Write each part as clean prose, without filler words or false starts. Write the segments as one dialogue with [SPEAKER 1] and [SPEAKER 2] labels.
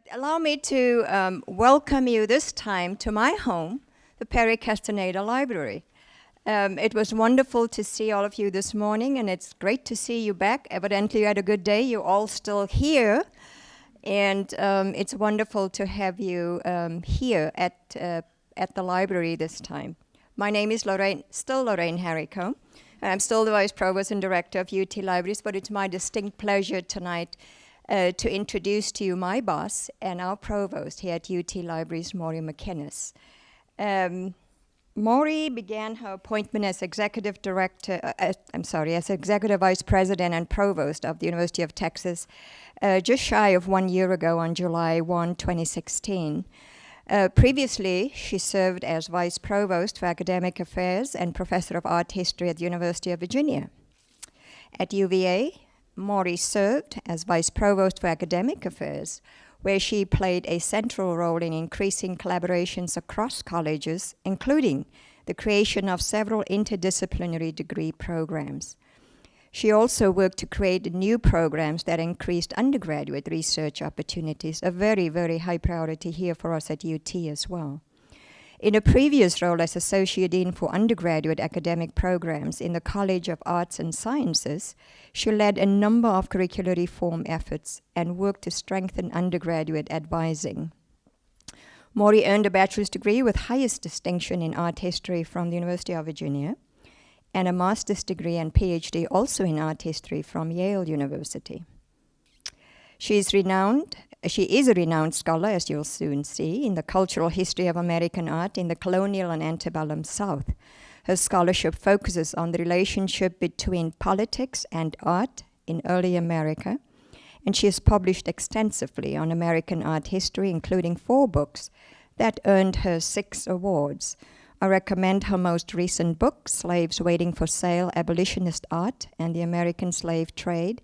[SPEAKER 1] Allow me to welcome you this time to my home, the Perry Castaneda Library. It was wonderful to see all of you this morning, and it's great to see you back. Evidently, you had a good day. You're all still here, and it's wonderful to have you here at the library this time. My name is Lorraine Harrico, and I'm still the Vice Provost and Director of UT Libraries, but it's my distinct pleasure tonight to introduce to you my boss and our provost here at UT Libraries, Maury McInnes. Maury began her appointment as Executive Vice President and Provost of the University of Texas just shy of 1 year ago on July 1, 2016. Previously, she served as Vice Provost for Academic Affairs and Professor of Art History at the University of Virginia. At UVA, Maury served as Vice Provost for Academic Affairs, where she played a central role in increasing collaborations across colleges, including the creation of several interdisciplinary degree programs. She also worked to create new programs that increased undergraduate research opportunities, a very, very high priority here for us at UT as well. In a previous role as Associate Dean for Undergraduate Academic Programs in the College of Arts and Sciences, she led a number of curricular reform efforts and worked to strengthen undergraduate advising. Maury earned a bachelor's degree with highest distinction in art history from the University of Virginia, and a master's degree and PhD also in art history from Yale University. She is a renowned scholar, as you'll soon see, in the cultural history of American art in the colonial and antebellum South. Her scholarship focuses on the relationship between politics and art in early America, and she has published extensively on American art history, including 4 books that earned her 6 awards. I recommend her most recent book, Slaves Waiting for Sale, Abolitionist Art and the American Slave Trade,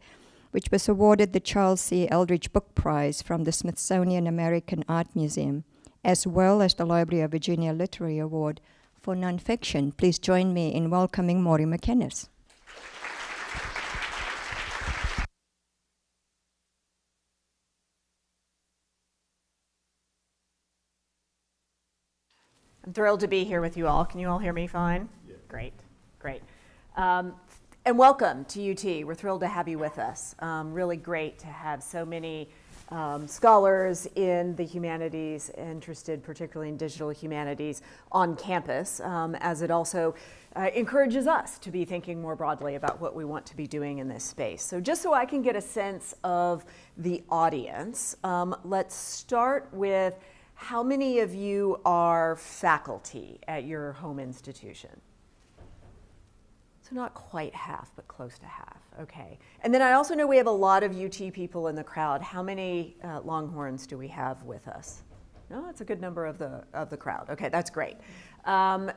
[SPEAKER 1] which was awarded the Charles C. Eldridge Book Prize from the Smithsonian American Art Museum, as well as the Library of Virginia Literary Award for Nonfiction. Please join me in welcoming Maury McInnes.
[SPEAKER 2] I'm thrilled to be here with you all. Can you all hear me fine?
[SPEAKER 3] Yeah.
[SPEAKER 2] Great, great. And welcome to UT. We're thrilled to have you with us. Really great to have so many scholars in the humanities, interested particularly in digital humanities, on campus, as it also encourages us to be thinking more broadly about what we want to be doing in this space. So just so I can get a sense of the audience, let's start with how many of you are faculty at your home institution? So not quite half, but close to half. Okay. And then I also know we have a lot of UT people in the crowd. How many Longhorns do we have with us? No, that's a good number of the crowd. Okay, that's great.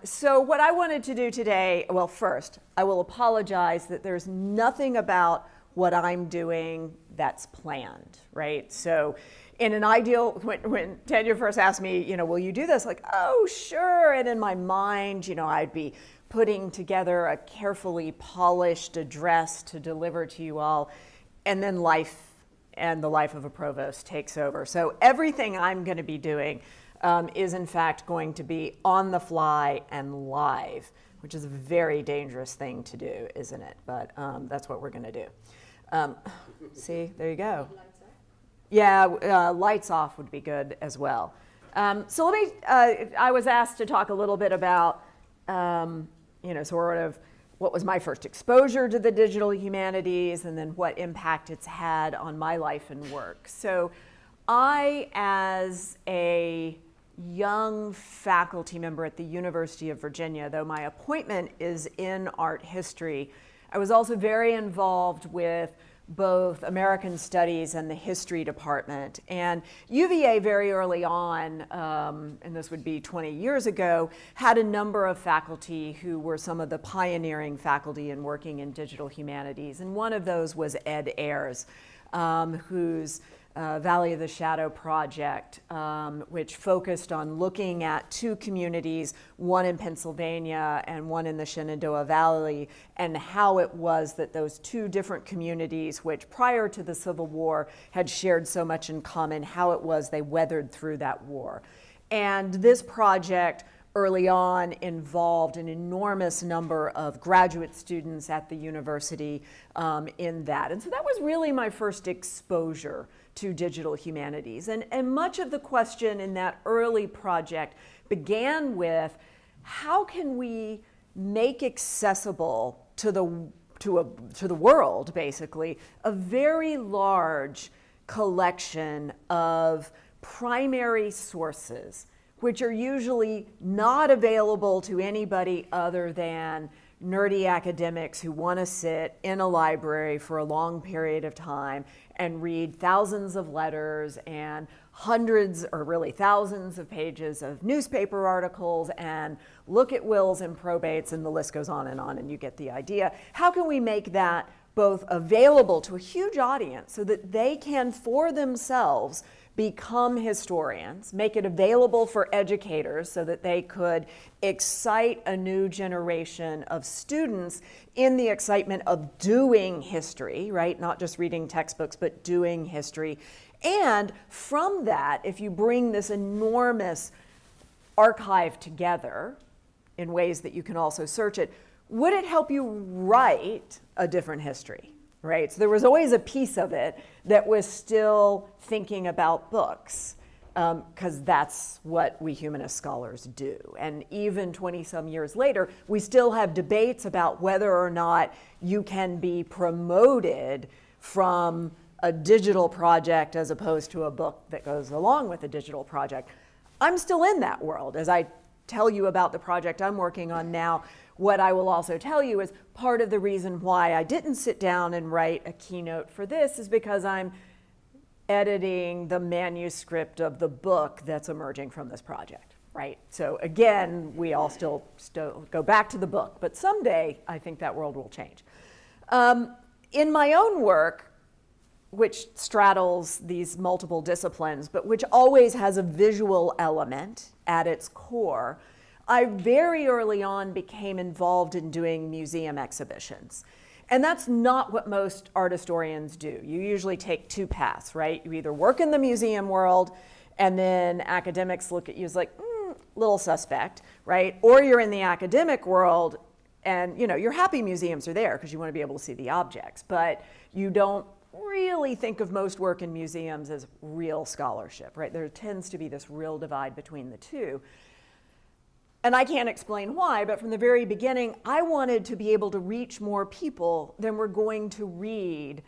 [SPEAKER 2] So what I wanted to do today, well, first, I will apologize that there's nothing about what I'm doing that's planned, right? So in an ideal, when Tanya first asked me, will you do this? Like, oh, sure. And in my mind, I'd be putting together a carefully polished address to deliver to you all. And then life and the life of a provost takes over. So everything I'm going to be doing is in fact going to be on the fly and live, which is a very dangerous thing to do, isn't it? But that's what we're going to do. See, there you go. Yeah, lights off would be good as well. So let me, I was asked to talk a little bit about, sort of what was my first exposure to the digital humanities and then what impact it's had on my life and work. So I, as a young faculty member at the University of Virginia, though my appointment is in art history, I was also very involved with both American Studies and the History Department. And UVA very early on, and this would be 20 years ago, had a number of faculty who were some of the pioneering faculty in working in digital humanities. And one of those was Ed Ayers, whose Valley of the Shadow project, which focused on looking at two communities, one in Pennsylvania and one in the Shenandoah Valley, and how it was that those two different communities, which prior to the Civil War had shared so much in common, how it was they weathered through that war. And this project early on involved an enormous number of graduate students at the university in that. And so that was really my first exposure to digital humanities. And much of the question in that early project began with, how can we make accessible to the world, basically, a very large collection of primary sources, which are usually not available to anybody other than nerdy academics who want to sit in a library for a long period of time and read thousands of letters and hundreds, or really thousands of pages of newspaper articles and look at wills and probates, and the list goes on, and you get the idea. How can we make that both available to a huge audience so that they can, for themselves, become historians, make it available for educators so that they could excite a new generation of students in the excitement of doing history, right? Not just reading textbooks, but doing history. And from that, if you bring this enormous archive together in ways that you can also search it, would it help you write a different history? Right? So there was always a piece of it that was still thinking about books, because that's what we humanist scholars do. And even 20-some years later, we still have debates about whether or not you can be promoted from a digital project as opposed to a book that goes along with a digital project. I'm still in that world. As I tell you about the project I'm working on now, what I will also tell you is part of the reason why I didn't sit down and write a keynote for this is because I'm editing the manuscript of the book that's emerging from this project, right? So again, we all still go back to the book, but someday I think that world will change. In my own work, which straddles these multiple disciplines, but which always has a visual element at its core, I very early on became involved in doing museum exhibitions. And that's not what most art historians do. You usually take two paths, right? You either work in the museum world, and then academics look at you as like, little suspect, right? Or you're in the academic world, and you're happy museums are there because you want to be able to see the objects, but you don't really think of most work in museums as real scholarship, right? There tends to be this real divide between the two. And I can't explain why, but from the very beginning, I wanted to be able to reach more people than were going to read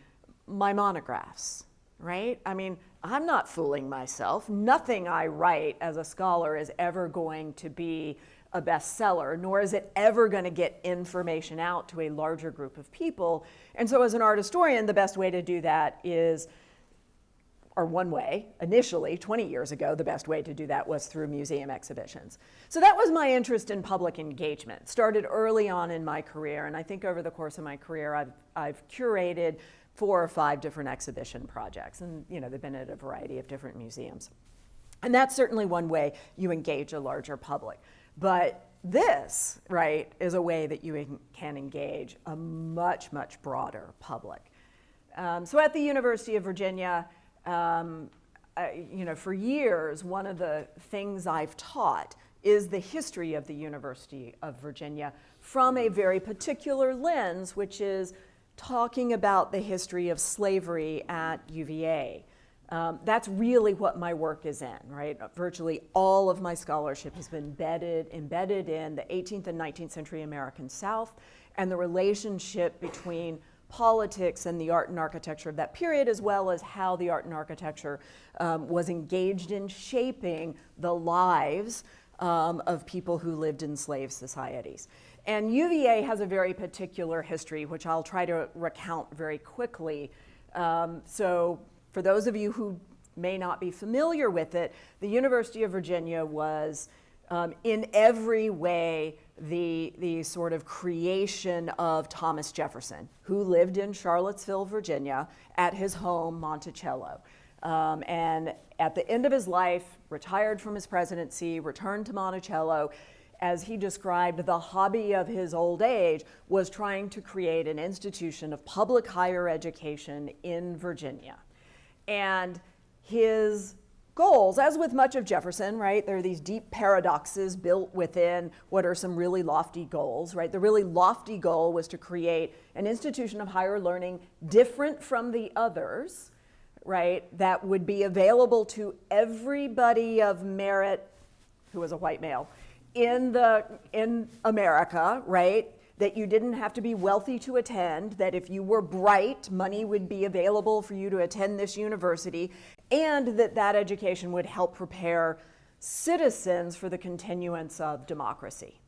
[SPEAKER 2] my monographs, right? I mean, I'm not fooling myself. Nothing I write as a scholar is ever going to be a bestseller, nor is it ever going to get information out to a larger group of people. And so as an art historian, the best way to do that is, or one way, initially, 20 years ago, the best way to do that was through museum exhibitions. So that was my interest in public engagement. Started early on in my career, and I think over the course of my career, I've curated 4 or 5 different exhibition projects, and they've been at a variety of different museums. And that's certainly one way you engage a larger public. But this, right, is a way that you can engage a much, much broader public. So at the University of Virginia, for years, one of the things I've taught is the history of the University of Virginia from a very particular lens, which is talking about the history of slavery at UVA. That's really what my work is in, right? Virtually all of my scholarship has been embedded in the 18th and 19th century American South and the relationship between politics and the art and architecture of that period, as well as how the art and architecture was engaged in shaping the lives of people who lived in slave societies. And UVA has a very particular history, which I'll try to recount very quickly. So for those of you who may not be familiar with it, the University of Virginia was in every way the sort of creation of Thomas Jefferson, who lived in Charlottesville, Virginia, at his home, Monticello. And at the end of his life, retired from his presidency, returned to Monticello. As he described, the hobby of his old age was trying to create an institution of public higher education in Virginia. And his goals, as with much of Jefferson, right, there are these deep paradoxes built within what are some really lofty goals, right? The really lofty goal was to create an institution of higher learning different from the others, right, that would be available to everybody of merit who was a white male in America, right? That you didn't have to be wealthy to attend, that if you were bright, money would be available for you to attend this university, and that that education would help prepare citizens for the continuance of democracy,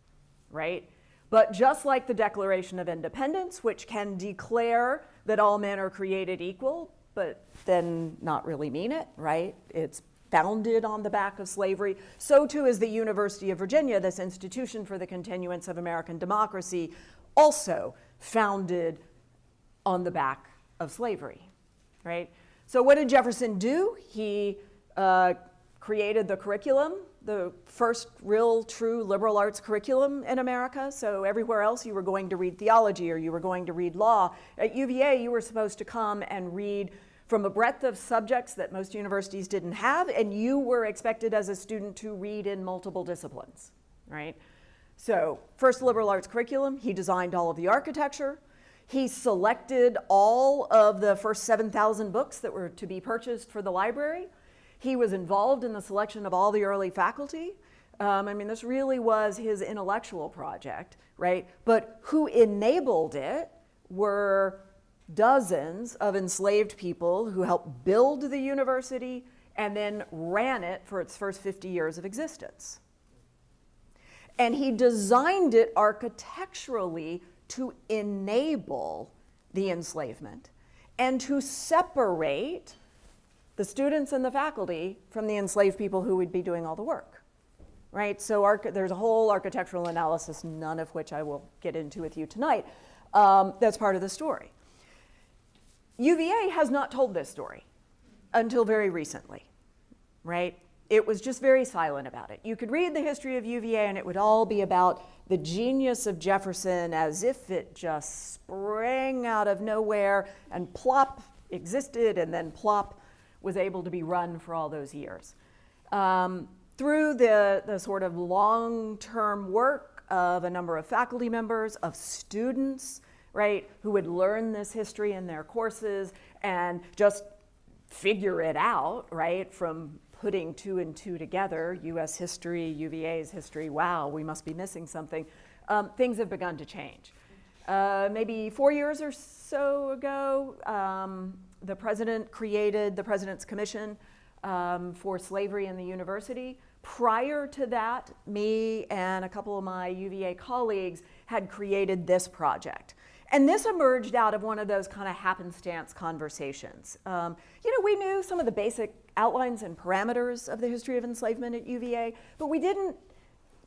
[SPEAKER 2] right? But just like the Declaration of Independence, which can declare that all men are created equal, but then not really mean it, right? It's founded on the back of slavery. So too is the University of Virginia, this institution for the continuance of American democracy, also founded on the back of slavery, right? So what did Jefferson do? He created the curriculum, the first real true liberal arts curriculum in America. So everywhere else you were going to read theology or you were going to read law. At UVA you were supposed to come and read from a breadth of subjects that most universities didn't have, and you were expected as a student to read in multiple disciplines, right? So first liberal arts curriculum, he designed all of the architecture. He selected all of the first 7,000 books that were to be purchased for the library. He was involved in the selection of all the early faculty. I mean, this really was his intellectual project, right? But who enabled it were dozens of enslaved people who helped build the university and then ran it for its first 50 years of existence. And he designed it architecturally to enable the enslavement and to separate the students and the faculty from the enslaved people who would be doing all the work, right? So there's a whole architectural analysis, none of which I will get into with you tonight, that's part of the story. UVA has not told this story until very recently, right? It was just very silent about it. You could read the history of UVA and it would all be about the genius of Jefferson as if it just sprang out of nowhere and plop existed and then plop was able to be run for all those years. Through the sort of long-term work of a number of faculty members, of students, right, who would learn this history in their courses and just figure it out, right, from putting two and two together, US history, UVA's history, wow, we must be missing something, things have begun to change. Maybe 4 years or so ago, the president created the President's Commission for Slavery in the University. Prior to that, me and a couple of my UVA colleagues had created this project. And this emerged out of one of those kind of happenstance conversations. You know, we knew some of the basic outlines and parameters of the history of enslavement at UVA, but we didn't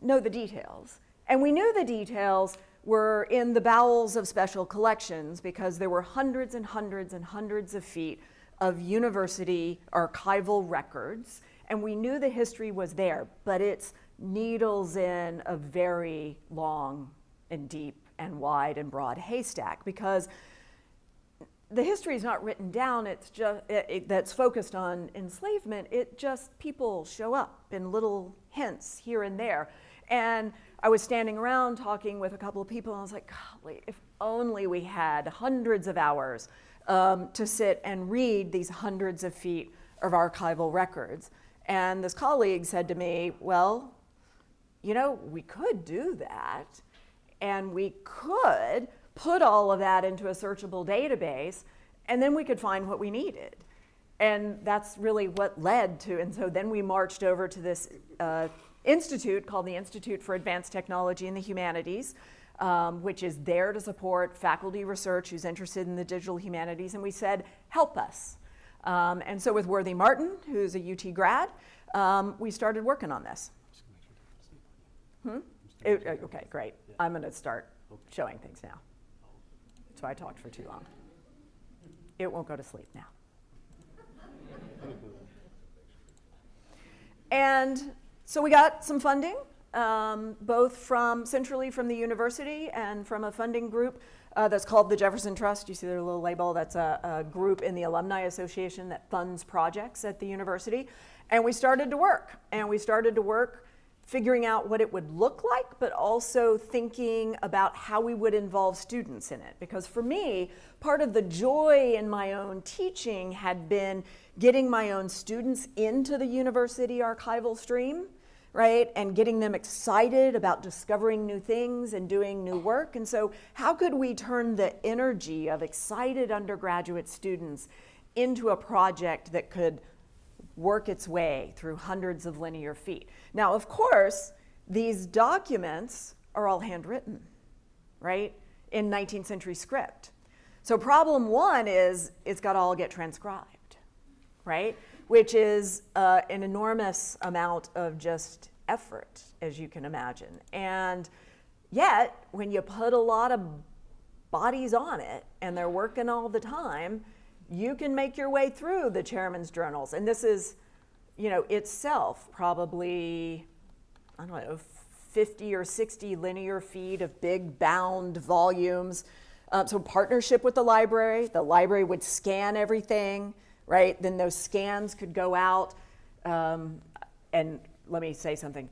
[SPEAKER 2] know the details. And we knew the details were in the bowels of special collections because there were hundreds and hundreds and hundreds of feet of university archival records. And we knew the history was there, but it's needles in a very long and deep and wide and broad haystack because the history is not written down, it's just that's focused on enslavement. It just, people show up in little hints here and there. And I was standing around talking with a couple of people and I was like, golly, if only we had hundreds of hours to sit and read these hundreds of feet of archival records. And this colleague said to me, well, you know, we could do that. And we could put all of that into a searchable database, and then we could find what we needed. And that's really what led to, and so then we marched over to this institute called the Institute for Advanced Technology in the Humanities, which is there to support faculty research who's interested in the digital humanities, and we said, help us. And so with Worthy Martin, who's a UT grad, we started working on this. Okay, great. Yeah. I'm going to start showing things now. So I talked for too long. It won't go to sleep now. And so we got some funding, both centrally from the university and from a funding group that's called the Jefferson Trust. You see their little label. That's a group in the Alumni Association that funds projects at the university. And we started to work. Figuring out what it would look like, but also thinking about how we would involve students in it. Because for me, part of the joy in my own teaching had been getting my own students into the university archival stream, right? And getting them excited about discovering new things and doing new work. And so how could we turn the energy of excited undergraduate students into a project that could work its way through hundreds of linear feet? Now, of course, these documents are all handwritten, right, in 19th century script. So problem one is it's got to all get transcribed, right, which is an enormous amount of just effort, as you can imagine. And yet, when you put a lot of bodies on it and they're working all the time, you can make your way through the chairman's journals. And this is, itself probably, 50 or 60 linear feet of big bound volumes. So partnership with the library would scan everything, right? Then those scans could go out. And let me say something.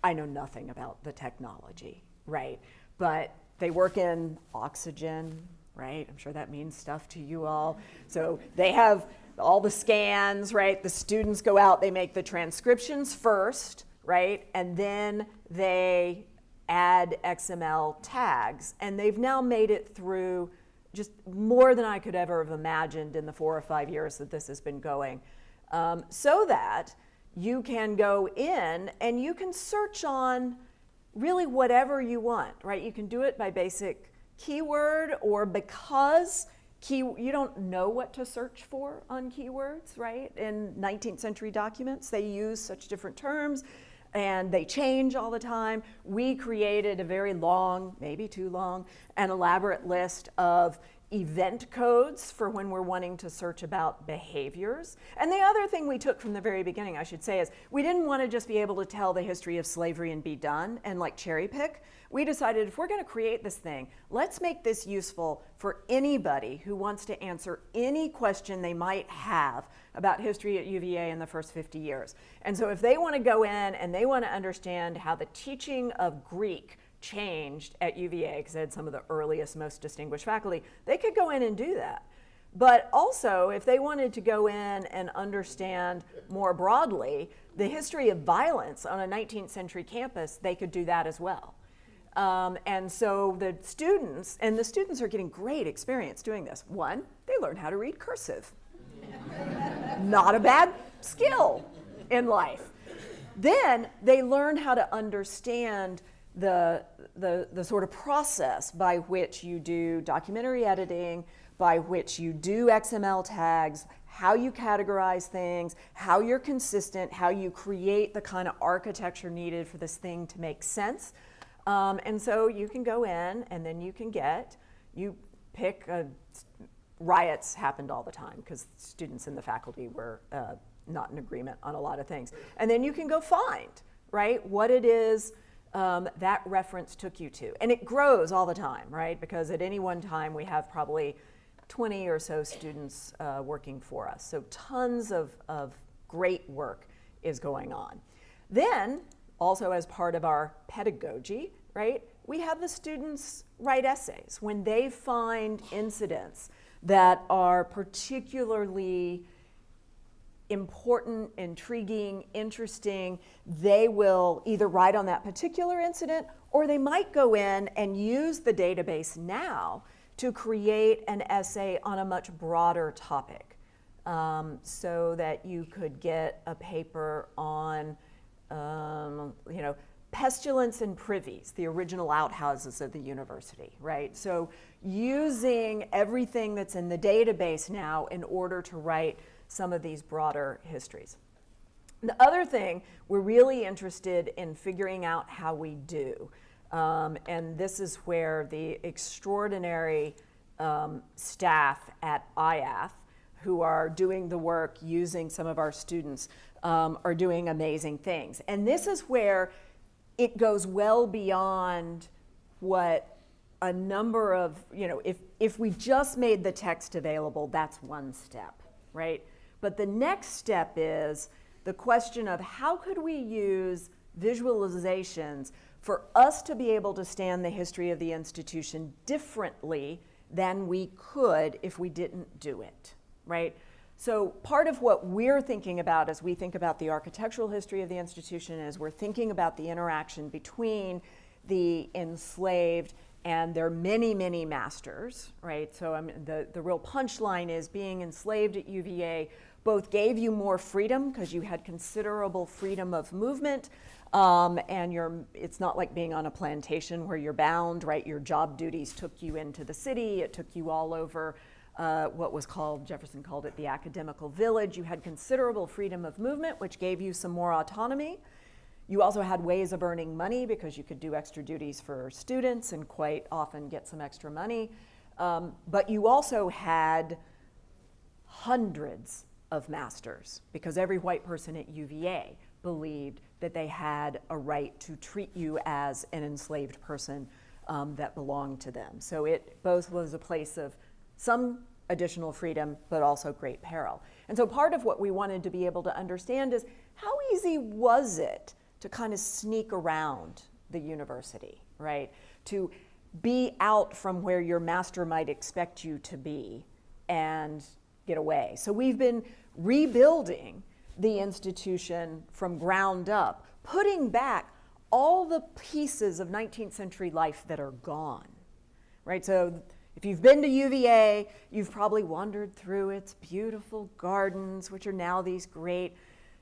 [SPEAKER 2] I know nothing about the technology, right? But they work in oxygen, right? I'm sure that means stuff to you all. So they have all the scans, right? The students go out, they make the transcriptions first, right? And then they add XML tags. And they've now made it through just more than I could ever have imagined in the 4 or 5 years that this has been going, so that you can go in and you can search on really whatever you want, right? You can do it by basic keyword, or because you don't know what to search for on keywords, right? In 19th century documents, they use such different terms and they change all the time. We created a very long, maybe too long, and elaborate list of event codes for when we're wanting to search about behaviors. And the other thing we took from the very beginning, I should say, is we didn't want to just be able to tell the history of slavery and be done and like cherry pick. We decided if we're going to create this thing, let's make this useful for anybody who wants to answer any question they might have about history at UVA in the first 50 years. And so if they want to go in and they want to understand how the teaching of Greek changed at UVA, because they had some of the earliest, most distinguished faculty, they could go in and do that. But also, if they wanted to go in and understand more broadly the history of violence on a 19th century campus, they could do that as well. And so the students are getting great experience doing this. One, they learn how to read cursive. Not a bad skill in life. Then they learn how to understand the sort of process by which you do documentary editing, by which you do XML tags, how you categorize things, how you're consistent, how you create the kind of architecture needed for this thing to make sense. And so you can go in and then you pick, riots happened all the time because students and the faculty were not in agreement on a lot of things. And then you can go find, right, what it is that reference took you to. And it grows all the time, right? Because at any one time we have probably 20 or so students working for us. So tons of great work is going on. Then, also as part of our pedagogy, right, we have the students write essays. When they find incidents that are particularly important, intriguing, interesting, they will either write on that particular incident, or they might go in and use the database now to create an essay on a much broader topic, so that you could get a paper on, pestilence and privies, the original outhouses of the university, right? So using everything that's in the database now in order to write some of these broader histories. The other thing, we're really interested in figuring out how we do. And this is where the extraordinary staff at IAF, who are doing the work using some of our students are doing amazing things. And this is where it goes well beyond what a number of, if we just made the text available, that's one step, right? But the next step is the question of how could we use visualizations for us to be able to stand the history of the institution differently than we could if we didn't do it, right? So part of what we're thinking about as we think about the architectural history of the institution is we're thinking about the interaction between the enslaved and their many, many masters, right? So the real punchline is being enslaved at UVA both gave you more freedom because you had considerable freedom of movement, and it's not like being on a plantation where you're bound, right? Your job duties took you into the city, it took you all over what was called, Jefferson called it the academical village. You had considerable freedom of movement, which gave you some more autonomy. You also had ways of earning money because you could do extra duties for students and quite often get some extra money. But you also had hundreds of masters because every white person at UVA believed that they had a right to treat you as an enslaved person that belonged to them. So it both was a place of some additional freedom, but also great peril. And so part of what we wanted to be able to understand is how easy was it to kind of sneak around the university, right? To be out from where your master might expect you to be and get away. So we've been rebuilding the institution from ground up, putting back all the pieces of 19th century life that are gone, right? So if you've been to UVA, you've probably wandered through its beautiful gardens, which are now these great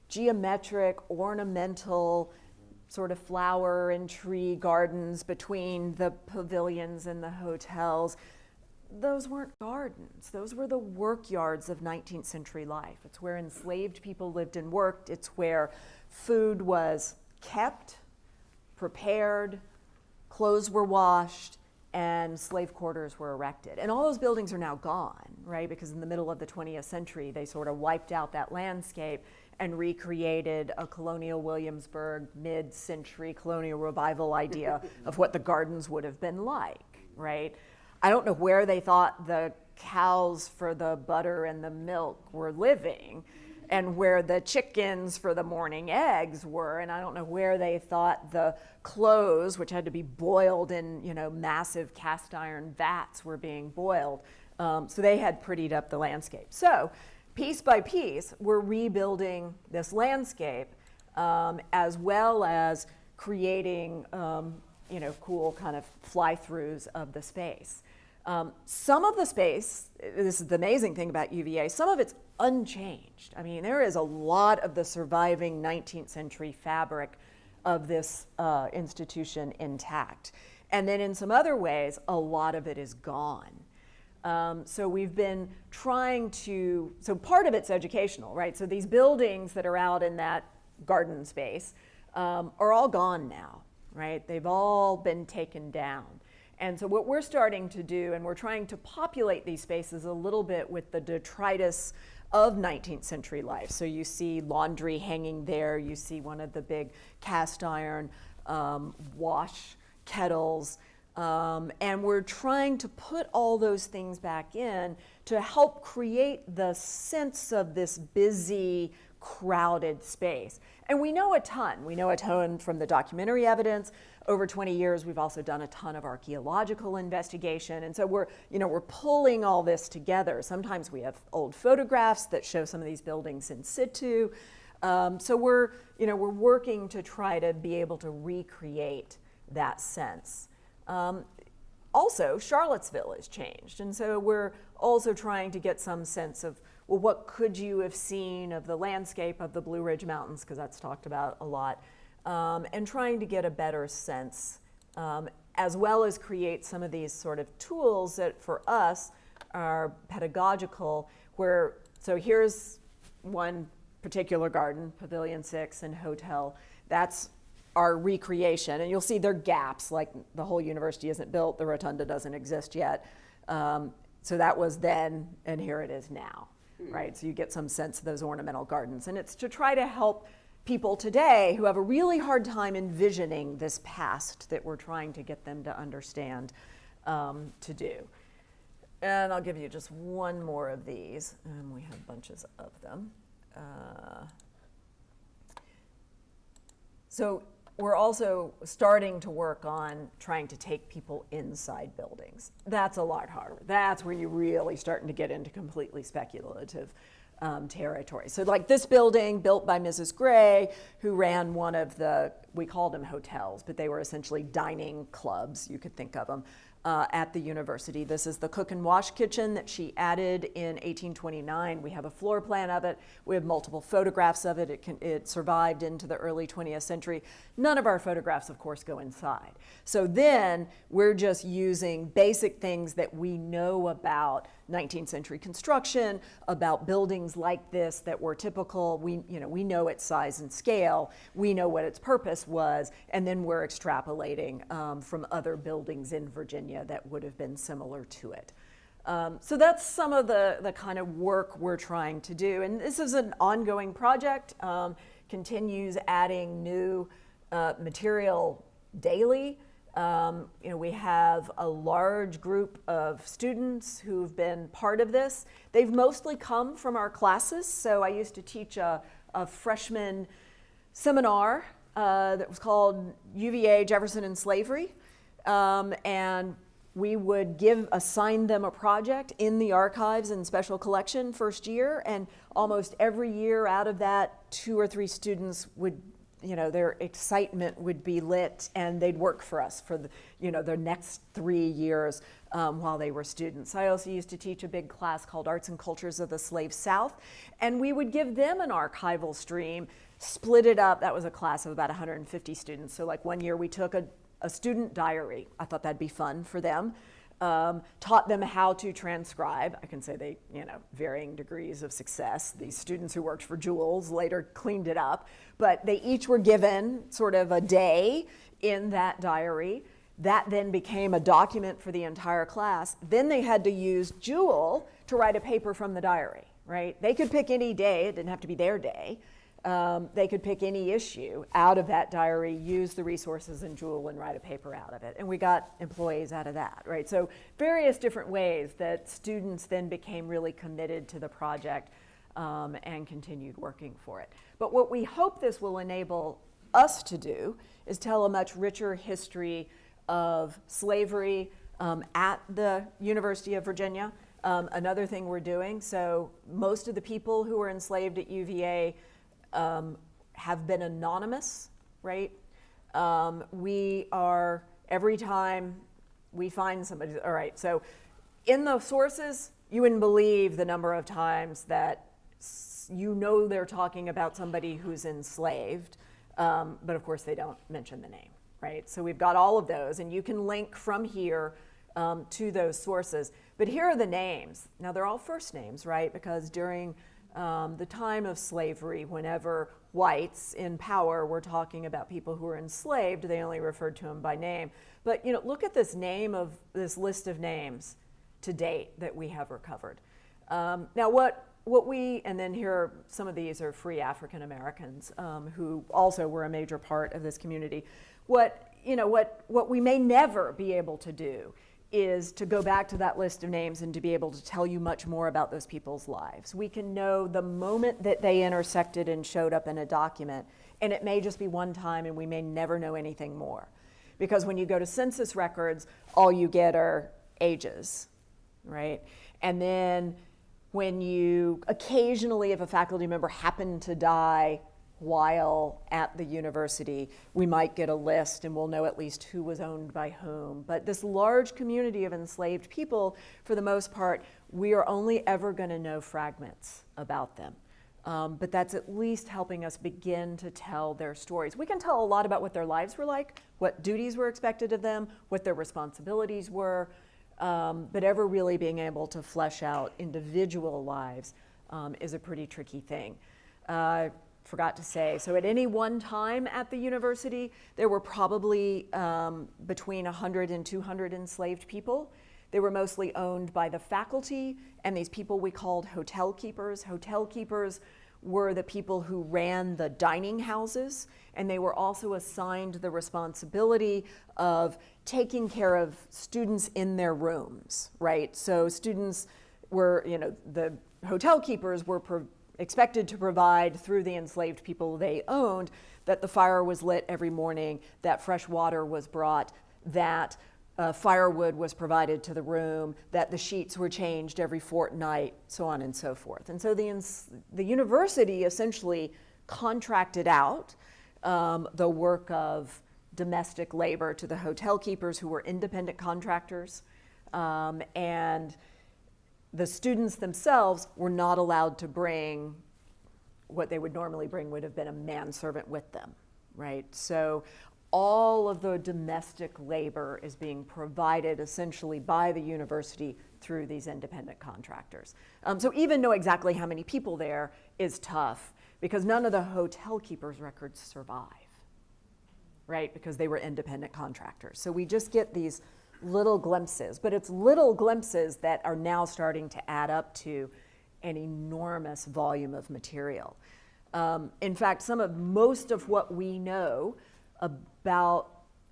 [SPEAKER 2] geometric, ornamental, sort of flower and tree gardens between the pavilions and the hotels. Those weren't gardens. Those were the work yards of 19th century life. It's where enslaved people lived and worked. It's where food was kept, prepared, clothes were washed, and slave quarters were erected. And all those buildings are now gone, right? Because in the middle of the 20th century, they sort of wiped out that landscape and recreated a colonial Williamsburg, mid-century colonial revival idea of what the gardens would have been like, right? I don't know where they thought the cows for the butter and the milk were living and where the chickens for the morning eggs were, and I don't know where they thought the clothes, which had to be boiled in, massive cast iron vats, were being boiled. So they had prettied up the landscape. So piece by piece, we're rebuilding this landscape as well as creating cool kind of fly-throughs of the space. Some of the space, this is the amazing thing about UVA, some of it's unchanged. I mean, there is a lot of the surviving 19th century fabric of this institution intact. And then in some other ways, a lot of it is gone. So we've been trying to, so part of it's educational, right? So these buildings that are out in that garden space are all gone now, right? They've all been taken down. And so what we're starting to do, and we're trying to populate these spaces a little bit with the detritus of 19th century life. So you see laundry hanging there, you see one of the big cast iron wash kettles, and we're trying to put all those things back in to help create the sense of this busy, crowded space. And we know a ton. We know a ton from the documentary evidence. Over 20 years, we've also done a ton of archaeological investigation. And so we're pulling all this together. Sometimes we have old photographs that show some of these buildings in situ. So we're working to try to be able to recreate that sense. Also, Charlottesville has changed. And so we're also trying to get some sense of, well, what could you have seen of the landscape of the Blue Ridge Mountains, because that's talked about a lot, and trying to get a better sense, as well as create some of these sort of tools that for us are pedagogical, so here's one particular garden, Pavilion 6 and Hotel, that's our recreation, and you'll see there are gaps, like the whole university isn't built, the rotunda doesn't exist yet. So that was then, and here it is now. right? So you get some sense of those ornamental gardens. And it's to try to help people today who have a really hard time envisioning this past that we're trying to get them to understand to do. And I'll give you just one more of these, and we have bunches of them. So we're also starting to work on trying to take people inside buildings. That's a lot harder. That's where you're really starting to get into completely speculative territory. So like this building built by Mrs. Gray, who ran one of the, we called them hotels, but they were essentially dining clubs, you could think of them, at the university. This is the cook and wash kitchen that she added in 1829. We have a floor plan of it. We have multiple photographs of it. It survived into the early 20th century. None of our photographs, of course, go inside. So then we're just using basic things that we know about 19th century construction, about buildings like this that were typical. We know its size and scale. We know what its purpose was, and then we're extrapolating from other buildings in Virginia that would have been similar to it. So that's some of the kind of work we're trying to do. And this is an ongoing project, continues adding new material daily. We have a large group of students who've been part of this. They've mostly come from our classes. So I used to teach a freshman seminar that was called UVA Jefferson and Slavery. And we would assign them a project in the archives and special collection first year, and almost every year out of that, 2 or 3 students would, their excitement would be lit, and they'd work for us for their next 3 years while they were students. I also used to teach a big class called Arts and Cultures of the Slave South, and we would give them an archival stream, split it up. That was a class of about 150 students. So like one year we took a student diary. I thought that'd be fun for them. Taught them how to transcribe. I can say they, varying degrees of success. These students who worked for Jules later cleaned it up, but they each were given sort of a day in that diary. That then became a document for the entire class. Then they had to use Jewel to write a paper from the diary, right? They could pick any day. It didn't have to be their day. They could pick any issue out of that diary, use the resources in Jewel, and write a paper out of it. And we got employees out of that, right? So various different ways that students then became really committed to the project and continued working for it. But what we hope this will enable us to do is tell a much richer history of slavery at the University of Virginia. Another thing we're doing, so most of the people who were enslaved at UVA have been anonymous, right? We are, every time we find somebody, all right, so in the sources, you wouldn't believe the number of times that they're talking about somebody who's enslaved, but of course they don't mention the name, right? So we've got all of those, and you can link from here to those sources. But here are the names. Now they're all first names, right? Because during the time of slavery, whenever whites in power were talking about people who were enslaved, they only referred to them by name. But look at this this list of names to date that we have recovered. Now and then here are, some of these are free African Americans who also were a major part of this community. What we may never be able to do is to go back to that list of names and to be able to tell you much more about those people's lives. We can know the moment that they intersected and showed up in a document, and it may just be one time, and we may never know anything more. Because when you go to census records, all you get are ages, right? And then when you occasionally, if a faculty member happened to die while at the university, we might get a list and we'll know at least who was owned by whom. But this large community of enslaved people, for the most part, we are only ever going to know fragments about them. But that's at least helping us begin to tell their stories. We can tell a lot about what their lives were like, what duties were expected of them, what their responsibilities were, but ever really being able to flesh out individual lives is a pretty tricky thing. Forgot to say, so at any one time at the university, there were probably between 100 and 200 enslaved people. They were mostly owned by the faculty and these people we called hotel keepers. Hotel keepers were the people who ran the dining houses, and they were also assigned the responsibility of taking care of students in their rooms, right? So students were, the hotel keepers were expected to provide through the enslaved people they owned that the fire was lit every morning, that fresh water was brought, that firewood was provided to the room, that the sheets were changed every fortnight, so on and so forth. And so the university essentially contracted out the work of domestic labor to the hotel keepers, who were independent contractors, and the students themselves were not allowed to bring what they would normally bring, would have been a manservant with them, right? So all of the domestic labor is being provided essentially by the university through these independent contractors. So even know exactly how many people there is tough, because none of the hotel keepers' records survive, right? Because they were independent contractors. So we just get these little glimpses, but it's little glimpses that are now starting to add up to an enormous volume of material. In fact, most of what we know about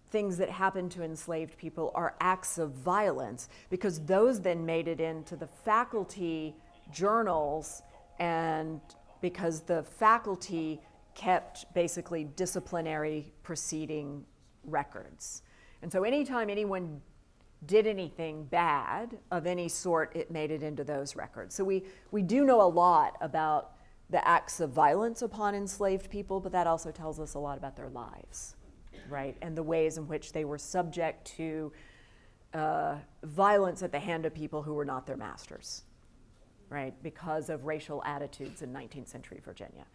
[SPEAKER 2] things that happened to enslaved people are acts of violence, because those then made it into the faculty journals, and because the faculty kept basically disciplinary proceeding records. And so anytime anyone did anything bad of any sort, it made it into those records. So we do know a lot about the acts of violence upon enslaved people, but that also tells us a lot about their lives, right? And the ways in which they were subject to violence at the hand of people who were not their masters, right? Because of racial attitudes in 19th century Virginia.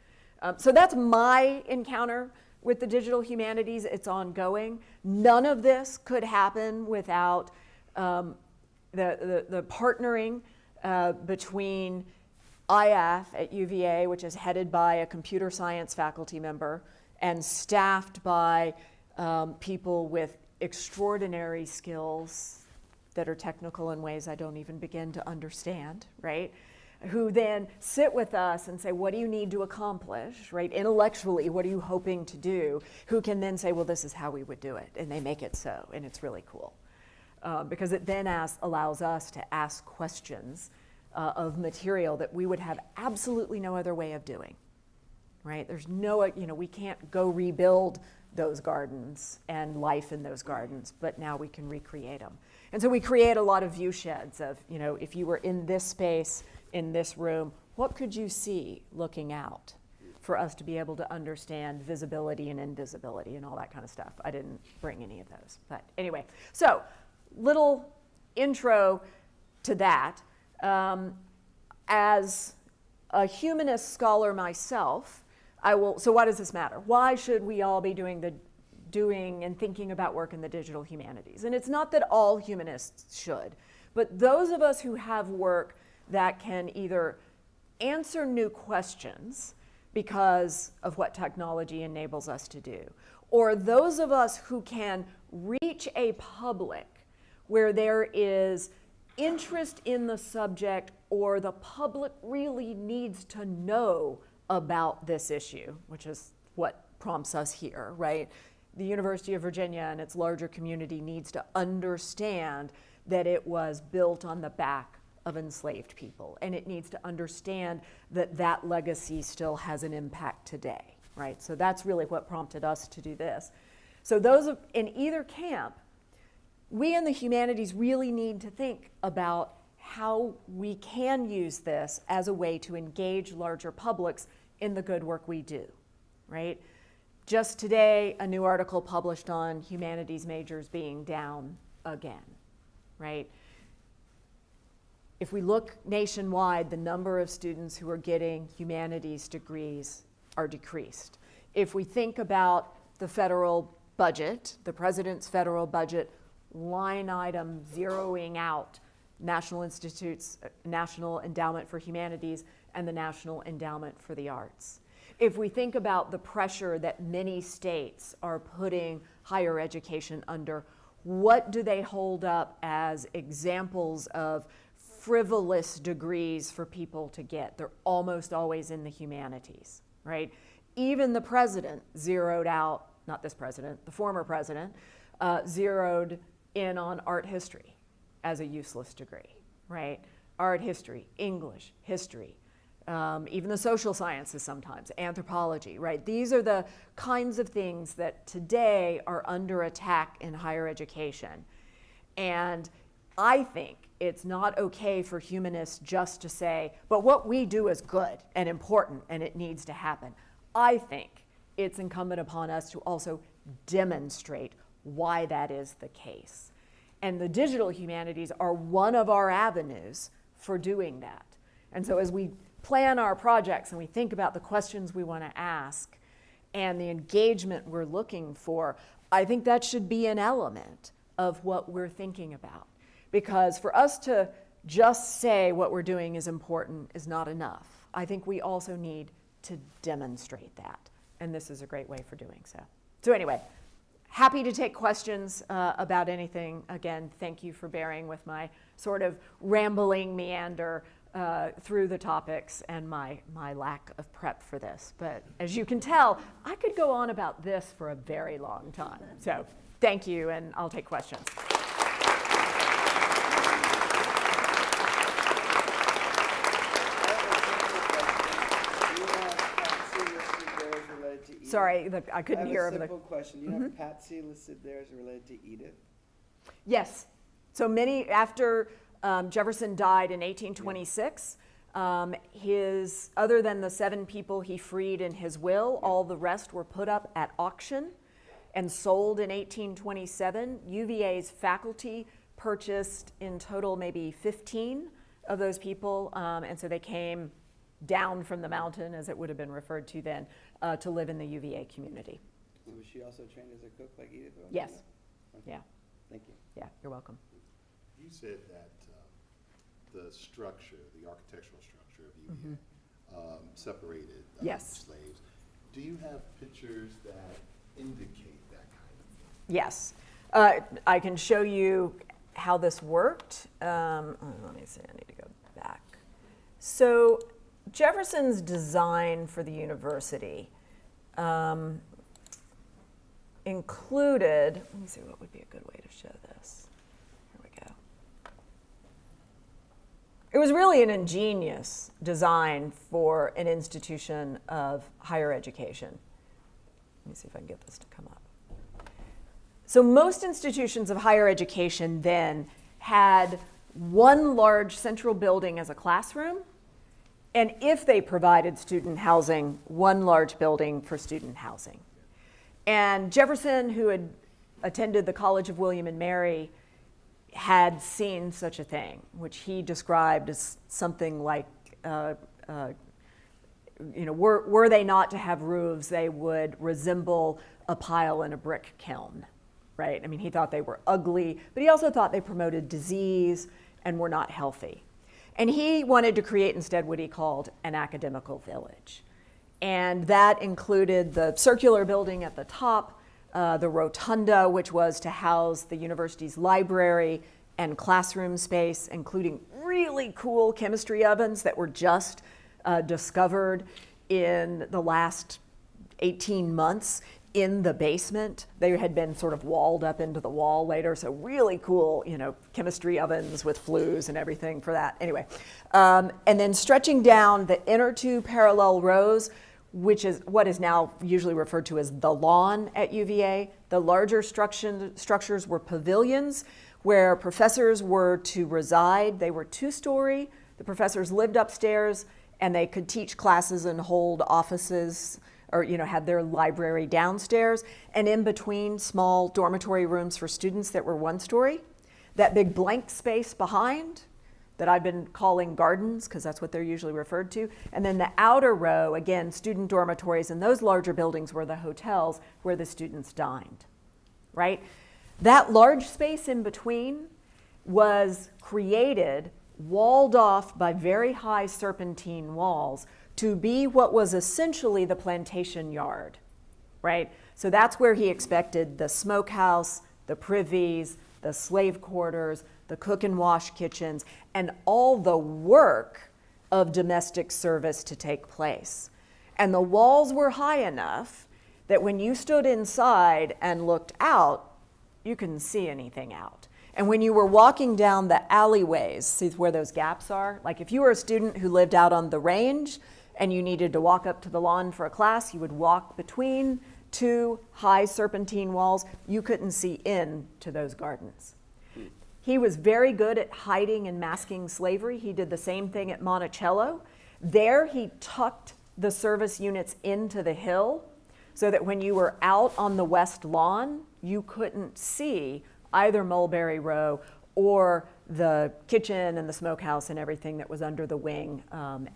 [SPEAKER 2] So that's my encounter with the digital humanities. It's ongoing. None of this could happen without the partnering between IAF at UVA, which is headed by a computer science faculty member and staffed by people with extraordinary skills that are technical in ways I don't even begin to understand, right? Who then sit with us and say, what do you need to accomplish, right? Intellectually, what are you hoping to do? Who can then say, well, this is how we would do it. And they make it so, and it's really cool. Because it then allows us to ask questions of material that we would have absolutely no other way of doing, right? There's no, we can't go rebuild those gardens and life in those gardens, but now we can recreate them. And so we create a lot of view sheds of, if you were in this space, in this room, what could you see looking out, for us to be able to understand visibility and invisibility and all that kind of stuff. I didn't bring any of those, but anyway. So, little intro to that. As a humanist scholar myself, so why does this matter? Why should we all be doing and thinking about work in the digital humanities? And it's not that all humanists should, but those of us who have work that can either answer new questions because of what technology enables us to do, or those of us who can reach a public where there is interest in the subject, or the public really needs to know about this issue, which is what prompts us here, right? The University of Virginia and its larger community needs to understand that it was built on the back of enslaved people, and it needs to understand that that legacy still has an impact today, right? So that's really what prompted us to do this. So those in either camp, we in the humanities really need to think about how we can use this as a way to engage larger publics in the good work we do, right? Just today, a new article published on humanities majors being down again, right? If we look nationwide, the number of students who are getting humanities degrees are decreased. If we think about the federal budget, the president's federal budget, line item zeroing out National Institutes, National Endowment for Humanities, and the National Endowment for the Arts. If we think about the pressure that many states are putting higher education under, what do they hold up as examples of frivolous degrees for people to get? They're almost always in the humanities, right? Even the president zeroed out, not this president, the former president, zeroed in on art history as a useless degree, right? Art history, English, history, even the social sciences sometimes, anthropology, right? These are the kinds of things that today are under attack in higher education. And I think it's not okay for humanists just to say, but what we do is good and important and it needs to happen. I think it's incumbent upon us to also demonstrate why that is the case. And the digital humanities are one of our avenues for doing that. And so as we plan our projects and we think about the questions we want to ask and the engagement we're looking for, I think that should be an element of what we're thinking about. Because for us to just say what we're doing is important is not enough. I think we also need to demonstrate that. And this is a great way for doing so. So anyway, happy to take questions about anything. Again, thank you for bearing with my sort of rambling meander through the topics and my lack of prep for this. But as you can tell, I could go on about this for a very long time. So thank you, and I'll take questions. Sorry, I couldn't hear.
[SPEAKER 3] I have a simple question. You have Patsy listed there as related to Edith?
[SPEAKER 2] Yes. So many, after Jefferson died in 1826, other than the 7 people he freed in his will, all the rest were put up at auction and sold in 1827. UVA's faculty purchased in total maybe 15 of those people, and so they came down from the mountain, as it would have been referred to then, to live in the UVA community.
[SPEAKER 3] So was she also trained as a cook like Edith was?
[SPEAKER 2] Yes.
[SPEAKER 3] Okay.
[SPEAKER 2] Yeah.
[SPEAKER 3] Thank you.
[SPEAKER 2] Yeah, you're welcome.
[SPEAKER 4] You said that the structure, the architectural structure of UVA separated
[SPEAKER 2] Yes.
[SPEAKER 4] slaves. Do you have pictures that indicate that kind of thing?
[SPEAKER 2] Yes. I can show you how this worked. Let me see, I need to go back. So Jefferson's design for the university included, let me see what would be a good way to show this. Here we go. It was really an ingenious design for an institution of higher education. Let me see if I can get this to come up. So most institutions of higher education then had one large central building as a classroom, and if they provided student housing, one large building for student housing. And Jefferson, who had attended the College of William and Mary, had seen such a thing, which he described as something like, were they not to have roofs, they would resemble a pile in a brick kiln, right? I mean, he thought they were ugly, but he also thought they promoted disease and were not healthy. And he wanted to create instead what he called an academical village. And that included the circular building at the top, the rotunda, which was to house the university's library and classroom space, including really cool chemistry ovens that were just discovered in the last 18 months in the basement. They had been sort of walled up into the wall later, so really cool, chemistry ovens with flues and everything for that. Anyway, and then stretching down the inner 2 parallel rows, which is what is now usually referred to as the lawn at UVA. The larger structures were pavilions where professors were to reside. They were 2-story. The professors lived upstairs, and they could teach classes and hold offices or had their library downstairs, and in between small dormitory rooms for students that were 1-story. That big blank space behind that I've been calling gardens, because that's what they're usually referred to. And then the outer row, again, student dormitories, and those larger buildings were the hotels where the students dined, right? That large space in between was created, walled off by very high serpentine walls, to be what was essentially the plantation yard, right? So that's where he expected the smokehouse, the privies, the slave quarters, the cook and wash kitchens, and all the work of domestic service to take place. And the walls were high enough that when you stood inside and looked out, you couldn't see anything out. And when you were walking down the alleyways, see where those gaps are? Like if you were a student who lived out on the range and you needed to walk up to the lawn for a class, you would walk between two high serpentine walls. You couldn't see into those gardens. He was very good at hiding and masking slavery. He did the same thing at Monticello. There he tucked the service units into the hill so that when you were out on the west lawn, you couldn't see either Mulberry Row or the kitchen and the smokehouse and everything that was under the wing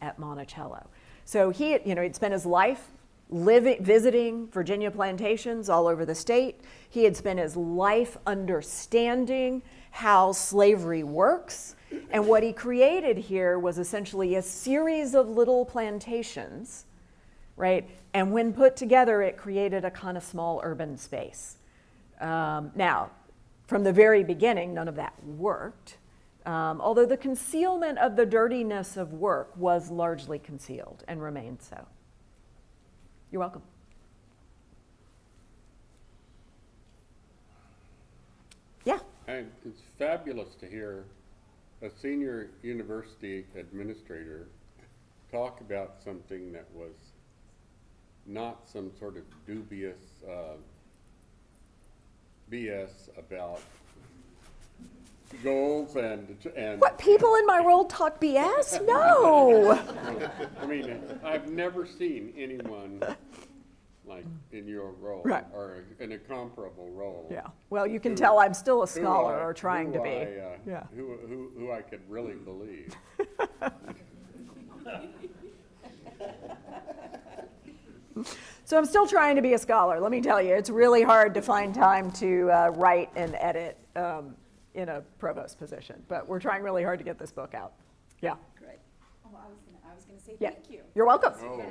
[SPEAKER 2] at Monticello. So he'd spent his life visiting Virginia plantations all over the state. He had spent his life understanding how slavery works. And what he created here was essentially a series of little plantations, right? And when put together, it created a kind of small urban space. Now, from the very beginning, none of that worked, although the concealment of the dirtiness of work was largely concealed and remained so. You're welcome. Yeah.
[SPEAKER 5] And it's fabulous to hear a senior university administrator talk about something that was not some sort of dubious BS about goals and
[SPEAKER 2] What, people in my role talk BS? No.
[SPEAKER 5] I mean, I've never seen anyone like in your role,
[SPEAKER 2] Right.
[SPEAKER 5] or in a comparable role.
[SPEAKER 2] Yeah. Well, you can tell I'm still a scholar, or trying to be. Yeah.
[SPEAKER 5] Who I could really believe.
[SPEAKER 2] So I'm still trying to be a scholar. Let me tell you, it's really hard to find time to write and edit in a provost position. But we're trying really hard to get this book out. Yeah.
[SPEAKER 6] Great. Oh, I was gonna say
[SPEAKER 2] Yeah.
[SPEAKER 6] thank you.
[SPEAKER 2] You're welcome.
[SPEAKER 5] Oh.